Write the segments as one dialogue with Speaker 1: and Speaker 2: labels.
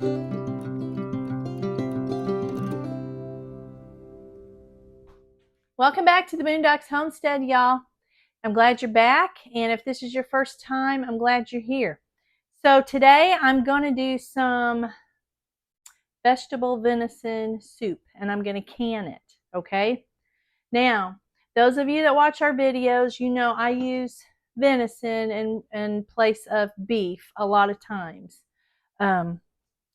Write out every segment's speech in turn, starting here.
Speaker 1: Welcome back to the Boondocks Homestead, y'all. I'm glad you're back, and if this is your first time, I'm glad you're here. So today I'm going to do some vegetable venison soup, and I'm going to can it, okay? Now, those of you that watch our videos, you know I use venison in place of beef a lot of times.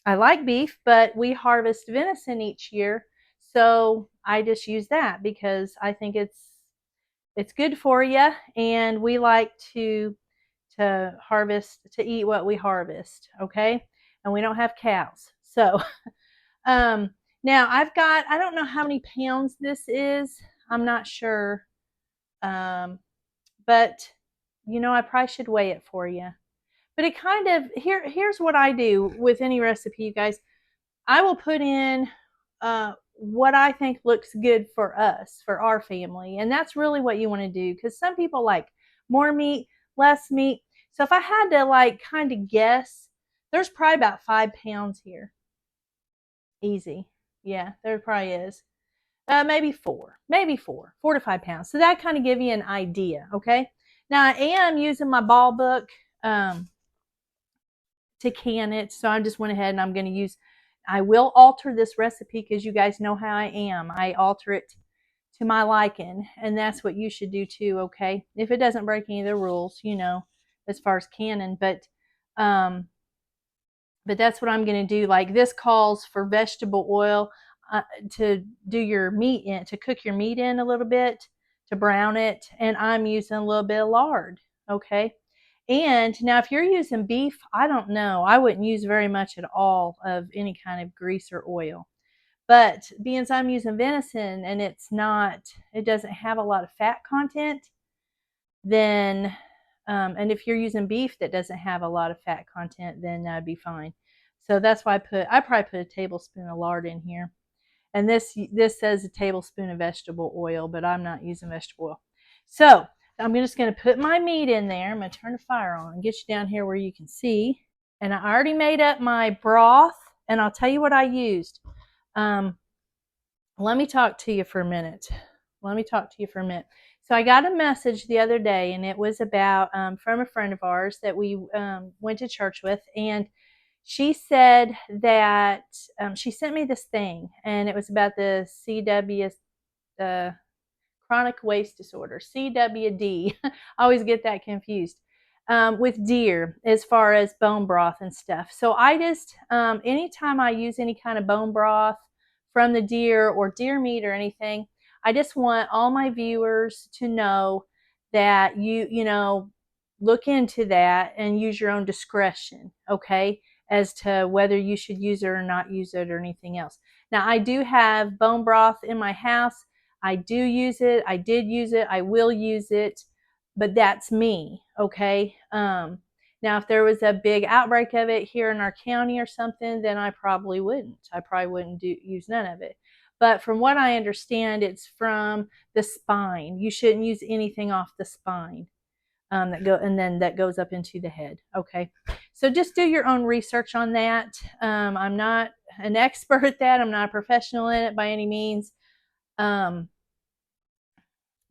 Speaker 1: I like beef, but we harvest venison each year, so I just use that because I think it's good for you, and we like to harvest, to eat what we harvest, okay? And we don't have cows. So um now I don't know how many pounds this is. I'm not sure. But I probably should weigh it for you. But it kind of here's what I do with any recipe, you guys. I will put in what I think looks good for us, for our family. And that's really what you want to do, because some people like more meat, less meat. So if I had to like kind of guess, there's probably about 5 pounds here. Easy. Yeah, there probably is. Maybe 4 to 5 pounds. So that kind of give you an idea, okay? Now I am using my ball book to can it, so I just went ahead and I'm going to use. I will alter this recipe because you guys know how I am. I alter it to my liking, and that's what you should do too, okay? If it doesn't break any of the rules, as far as canning, but that's what I'm going to do. Like, this calls for vegetable oil to do your meat in, to cook your meat in a little bit, to brown it, and I'm using a little bit of lard, okay? And now if you're using beef, I don't know. I wouldn't use very much at all of any kind of grease or oil. But being as I'm using venison and it doesn't have a lot of fat content, then, and if you're using beef that doesn't have a lot of fat content, then that'd be fine. So that's why I probably put a tablespoon of lard in here. And this says a tablespoon of vegetable oil, but I'm not using vegetable oil. So I'm just going to put my meat in there. I'm going to turn the fire on and get you down here where you can see. And I already made up my broth, and I'll tell you what I used. Let me talk to you for a minute. So I got a message the other day, and it was about from a friend of ours that we went to church with, and she said that she sent me this thing, and it was about the chronic waste disorder, CWD. I always get that confused. With deer, as far as bone broth and stuff. So I just, anytime I use any kind of bone broth from the deer or deer meat or anything, I just want all my viewers to know that look into that and use your own discretion, okay, as to whether you should use it or not use it or anything else. Now, I do have bone broth in my house. I do use it. I did use it. I will use it, but that's me, okay? Now, if there was a big outbreak of it here in our county or something, then I probably wouldn't. Use none of it. But from what I understand, it's from the spine. You shouldn't use anything off the spine that goes up into the head. Okay, so just do your own research on that. I'm not an expert at that. I'm not a professional in it by any means.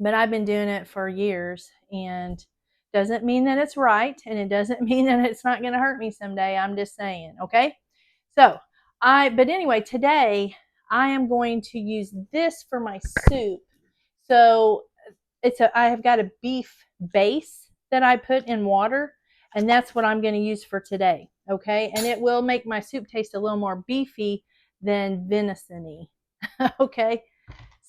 Speaker 1: But I've been doing it for years, and doesn't mean that it's right, and it doesn't mean that it's not going to hurt me someday. I'm just saying, okay? But anyway, today I am going to use this for my soup. So I have got a beef base that I put in water, and that's what I'm going to use for today, okay? And it will make my soup taste a little more beefy than venison-y, okay?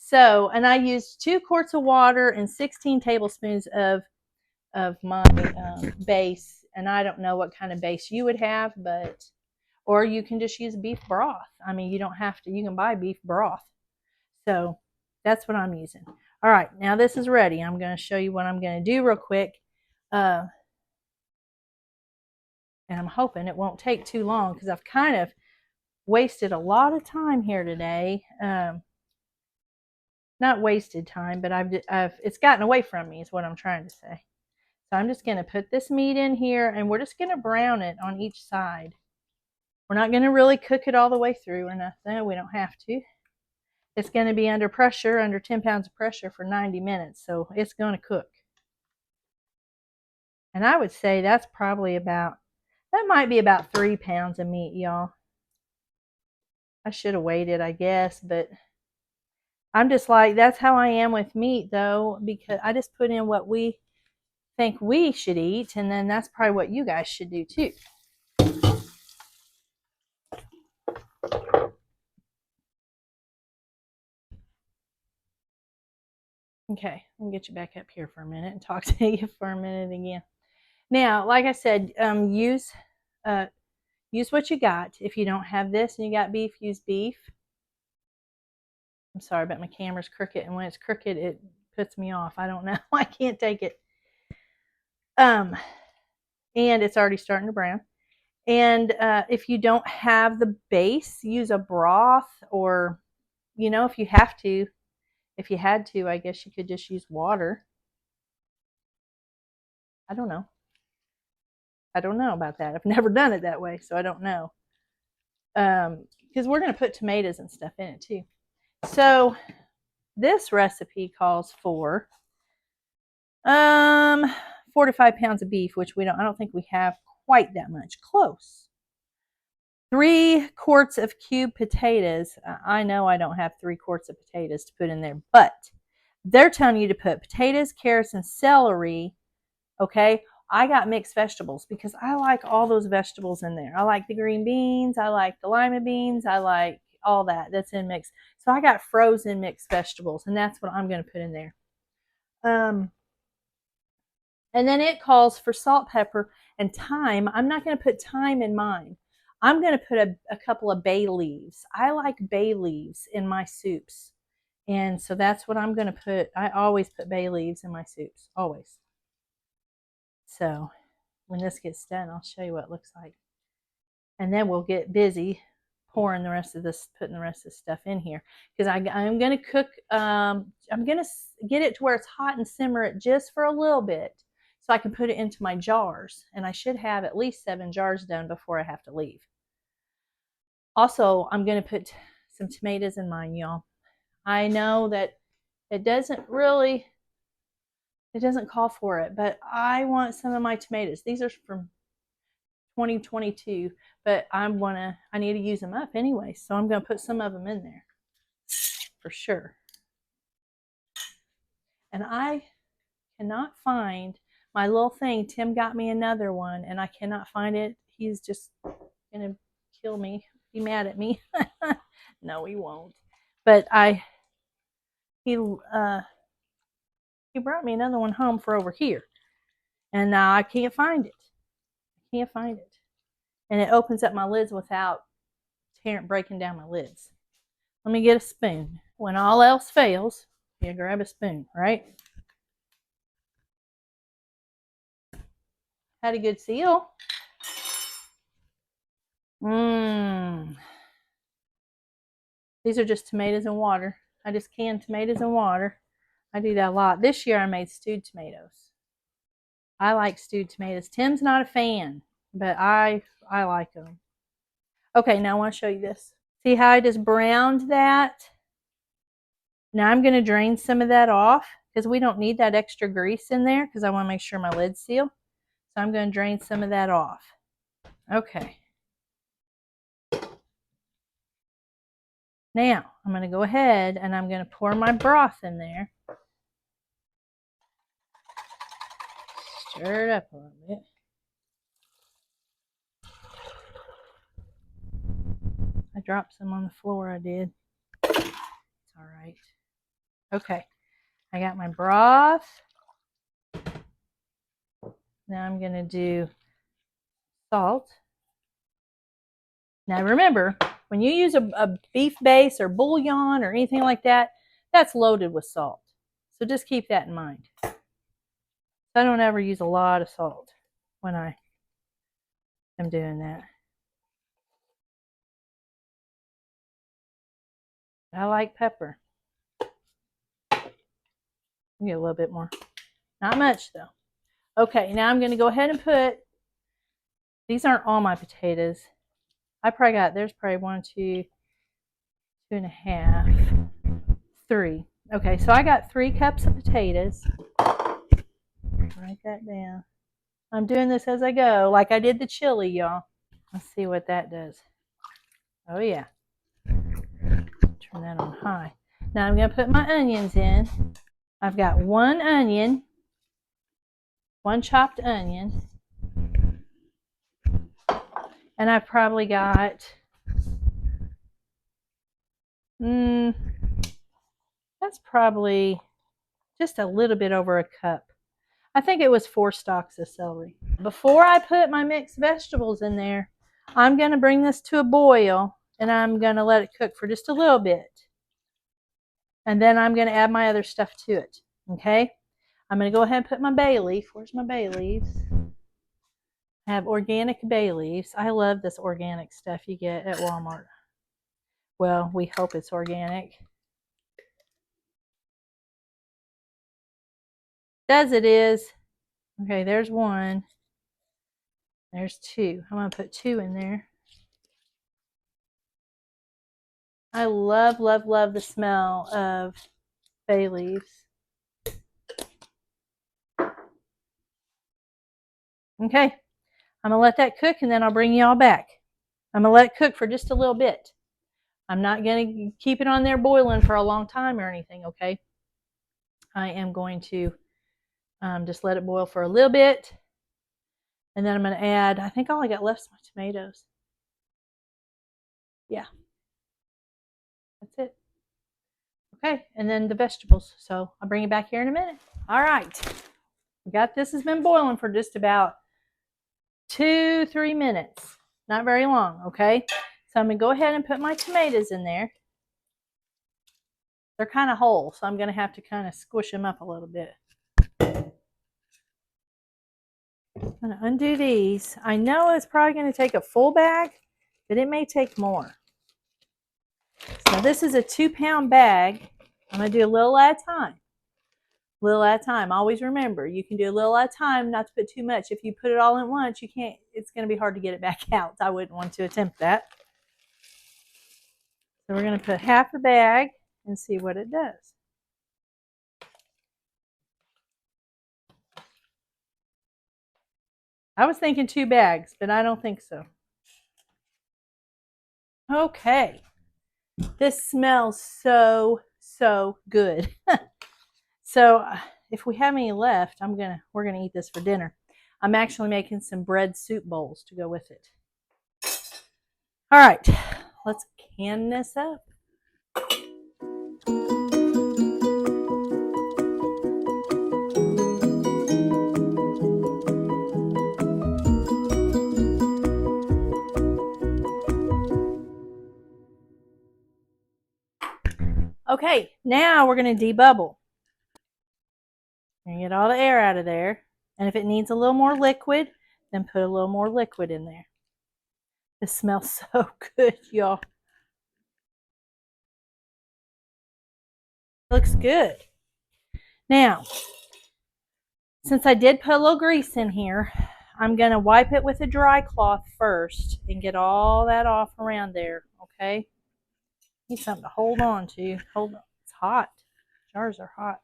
Speaker 1: So, and I used 2 quarts of water and 16 tablespoons of my base. And I don't know what kind of base you would have, or you can just use beef broth. I mean, you don't have to, you can buy beef broth. So that's what I'm using. All right, now this is ready. I'm going to show you what I'm going to do real quick. And I'm hoping it won't take too long, because I've kind of wasted a lot of time here today. Not wasted time, but it's gotten away from me is what I'm trying to say. So I'm just going to put this meat in here, and we're just going to brown it on each side. We're not going to really cook it all the way through or nothing. We don't have to. It's going to be under pressure, under 10 pounds of pressure for 90 minutes, so it's going to cook. And I would say that's probably about, that might be about 3 pounds of meat, y'all. I should have weighed it, I guess, but I'm just like, that's how I am with meat, though, because I just put in what we think we should eat, and then that's probably what you guys should do, too. Okay, I'll get you back up here for a minute and talk to you for a minute again. Now, like I said, use what you got. If you don't have this and you got beef, use beef. I'm sorry, but my camera's crooked, and when it's crooked, it puts me off. I don't know. I can't take it. And it's already starting to brown. And if you don't have the base, use a broth, or, you know, if you have to, if you had to, I guess you could just use water. I don't know. I don't know about that. I've never done it that way, so I don't know. Because we're going to put tomatoes and stuff in it too. So this recipe calls for 4 to 5 pounds of beef, which I don't think we have quite that much. Close. 3 quarts of cubed potatoes. I know I don't have 3 quarts of potatoes to put in there, but they're telling you to put potatoes, carrots, and celery. Okay, I got mixed vegetables because I like all those vegetables in there. I like the green beans, I like the lima beans, I like all that's in mix. So I got frozen mixed vegetables, and that's what I'm going to put in there. And then it calls for salt, pepper, and thyme. I'm not going to put thyme in mine. I'm going to put a couple of bay leaves. I like bay leaves in my soups. And so that's what I'm going to put. I always put bay leaves in my soups, always. So when this gets done, I'll show you what it looks like. And then we'll get busy pouring the rest of this, putting the rest of this stuff in here. Because I'm going to cook, I'm going to get it to where it's hot and simmer it just for a little bit, so I can put it into my jars. And I should have at least 7 jars done before I have to leave. Also, I'm going to put some tomatoes in mine, y'all. I know that it doesn't call for it, but I want some of my tomatoes. These are from 2022, but I need to use them up anyway, so I'm going to put some of them in there for sure. And I cannot find my little thing. Tim got me another one, and I cannot find it. He's just going to kill me, be mad at me. No, he won't. But he brought me another one home for over here, and now I can't find it. I can't find it. And it opens up my lids without breaking down my lids. Let me get a spoon. When all else fails, you grab a spoon, right? Had a good seal. These are just tomatoes and water. I just canned tomatoes and water. I do that a lot. This year I made stewed tomatoes. I like stewed tomatoes. Tim's not a fan, but I like them. Okay, now I want to show you this. See how I just browned that? Now I'm going to drain some of that off because we don't need that extra grease in there because I want to make sure my lid's sealed. So I'm going to drain some of that off. Okay. Now I'm going to go ahead and I'm going to pour my broth in there. Stir it up a little bit. I dropped some on the floor, I did. It's all right. Okay, I got my broth. Now I'm going to do salt. Now remember, when you use a beef base or bouillon or anything like that, that's loaded with salt. So just keep that in mind. I don't ever use a lot of salt when I am doing that. I like pepper. Get a little bit more. Not much though. Okay, now I'm going to go ahead and put, these aren't all my potatoes. I probably got, there's probably 1, 2, 2.5, 3. Okay, so I got 3 cups of potatoes. Write that down. I'm doing this as I go, like I did the chili, y'all. Let's see what that does. Oh yeah. Turn that on high. Now I'm going to put my onions in. I've got 1 onion, 1 chopped onion, and I've probably got, that's probably just a little bit over a cup. I think it was 4 stalks of celery. Before I put my mixed vegetables in there, I'm going to bring this to a boil, and I'm going to let it cook for just a little bit. And then I'm going to add my other stuff to it. Okay? I'm going to go ahead and put my bay leaf. Where's my bay leaves? I have organic bay leaves. I love this organic stuff you get at Walmart. Well, we hope it's organic. Says it is. Okay, there's 1. There's 2. I'm going to put 2 in there. I love, love, love the smell of bay leaves. Okay, I'm going to let that cook and then I'll bring y'all back. I'm going to let it cook for just a little bit. I'm not going to keep it on there boiling for a long time or anything, okay? I am going to just let it boil for a little bit. And then I'm going to add, I think all I got left is my tomatoes. Yeah. That's it. Okay, and then the vegetables. So I'll bring it back here in a minute. All right. This has been boiling for just about 2-3 minutes. Not very long, okay? So I'm going to go ahead and put my tomatoes in there. They're kind of whole, so I'm going to have to kind of squish them up a little bit. I'm going to undo these. I know it's probably going to take a full bag, but it may take more. So this is a 2-pound bag. I'm going to do a little at a time. Little at a time. Always remember, you can do a little at a time, not to put too much. If you put it all in once, you can't, it's going to be hard to get it back out. I wouldn't want to attempt that. So we're going to put half a bag and see what it does. I was thinking 2 bags, but I don't think so. Okay. This smells so, so good. So if we have any left, we're gonna eat this for dinner. I'm actually making some bread soup bowls to go with it. All right, let's can this up. Okay, now we're going to debubble. And get all the air out of there. And if it needs a little more liquid, then put a little more liquid in there. This smells so good, y'all. Looks good. Now, since I did put a little grease in here, I'm going to wipe it with a dry cloth first and get all that off around there, okay? Need something to hold on to. Hold on. It's hot. Jars are hot.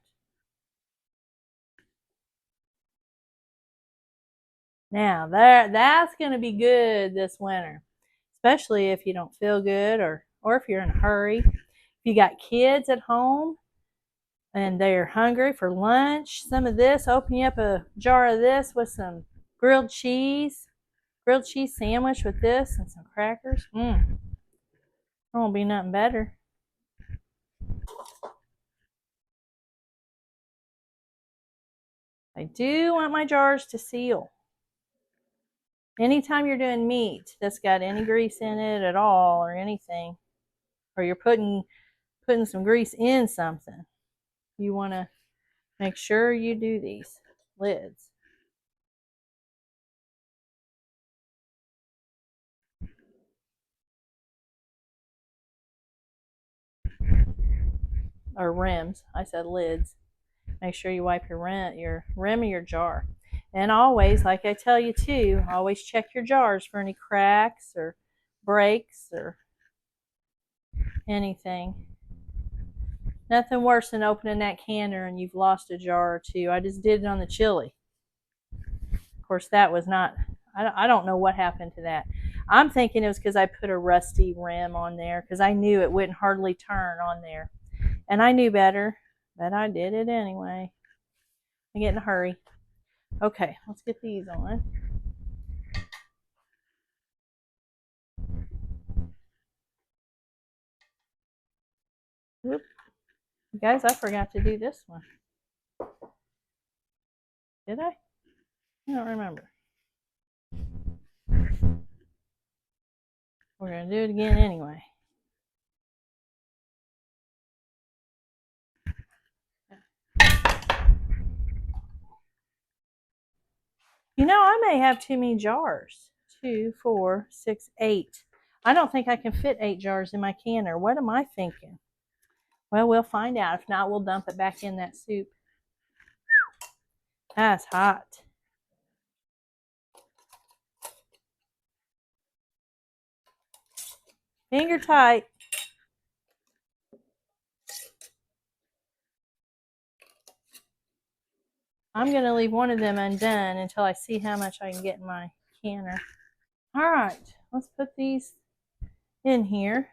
Speaker 1: Now, that's going to be good this winter, especially if you don't feel good or if you're in a hurry. If you got kids at home and they're hungry for lunch, some of this, open you up a jar of this with some grilled cheese sandwich with this and some crackers. There won't be nothing better. I do want my jars to seal. Anytime you're doing meat that's got any grease in it at all or anything, or you're putting some grease in something, you want to make sure you do these lids. Or rims. I said lids. Make sure you wipe your rim of your jar. And always, like I tell you too, always check your jars for any cracks or breaks or anything. Nothing worse than opening that canner and you've lost a jar or two. I just did it on the chili. Of course, that was not, I don't know what happened to that. I'm thinking it was because I put a rusty rim on there because I knew it wouldn't hardly turn on there. And I knew better, but I did it anyway. I get in a hurry. Okay, let's get these on. Whoop. Guys, I forgot to do this one. Did I? I don't remember. We're going to do it again anyway. You know, I may have too many jars. 2, 4, 6, 8. I don't think I can fit 8 jars in my canner. What am I thinking? Well, we'll find out. If not, we'll dump it back in that soup. That's hot. Finger tight. I'm going to leave one of them undone until I see how much I can get in my canner. All right, let's put these in here.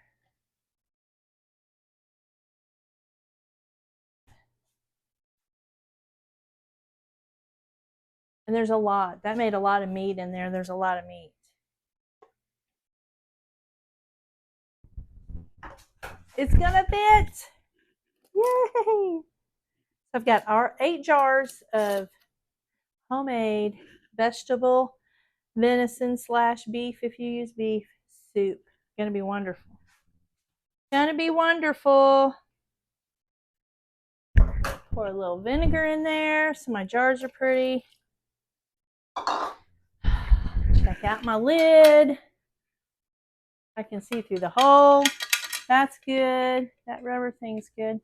Speaker 1: And there's a lot. That made a lot of meat in there. There's a lot of meat. It's gonna fit. Yay! So I've got our 8 jars of homemade vegetable venison / beef, if you use beef, soup. Gonna be wonderful. Gonna be wonderful. Pour a little vinegar in there so my jars are pretty. Check out my lid. I can see through the hole. That's good. That rubber thing's good.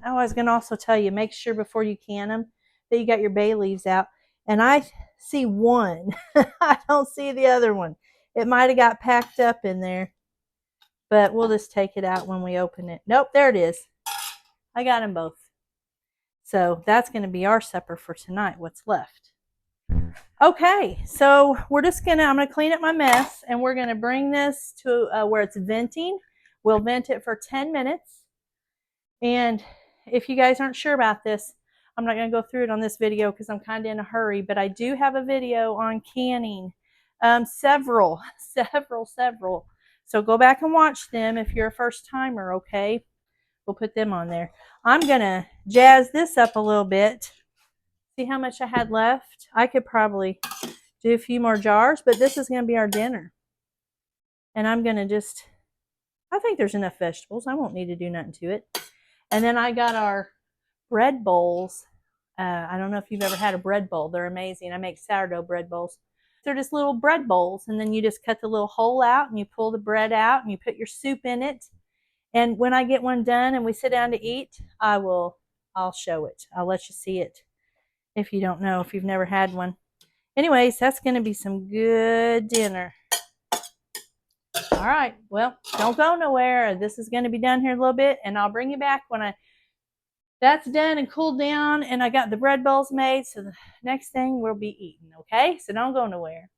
Speaker 1: Oh, I was going to also tell you, make sure before you can them that you got your bay leaves out. And I see one. I don't see the other one. It might have got packed up in there. But we'll just take it out when we open it. Nope, there it is. I got them both. So that's going to be our supper for tonight, what's left. Okay, so I'm going to clean up my mess, and we're going to bring this to where it's venting. We'll vent it for 10 minutes. And if you guys aren't sure about this, I'm not going to go through it on this video because I'm kind of in a hurry, but I do have a video on canning. Several. So go back and watch them if you're a first timer, okay? We'll put them on there. I'm going to jazz this up a little bit. See how much I had left? I could probably do a few more jars, but this is going to be our dinner. And I'm going to I think there's enough vegetables. I won't need to do nothing to it. And then I got our bread bowls. I don't know if you've ever had a bread bowl. They're amazing. I make sourdough bread bowls. They're just little bread bowls, and then you just cut the little hole out and you pull the bread out and you put your soup in it. And when I get one done and we sit down to eat, I'll show it. I'll let you see it if you don't know, if you've never had one. Anyways, that's going to be some good dinner. All right, well, don't go nowhere. This is going to be done here a little bit, and I'll bring you back when that's done and cooled down, and I got the bread bowls made. So the next thing we'll be eating, okay? So don't go nowhere.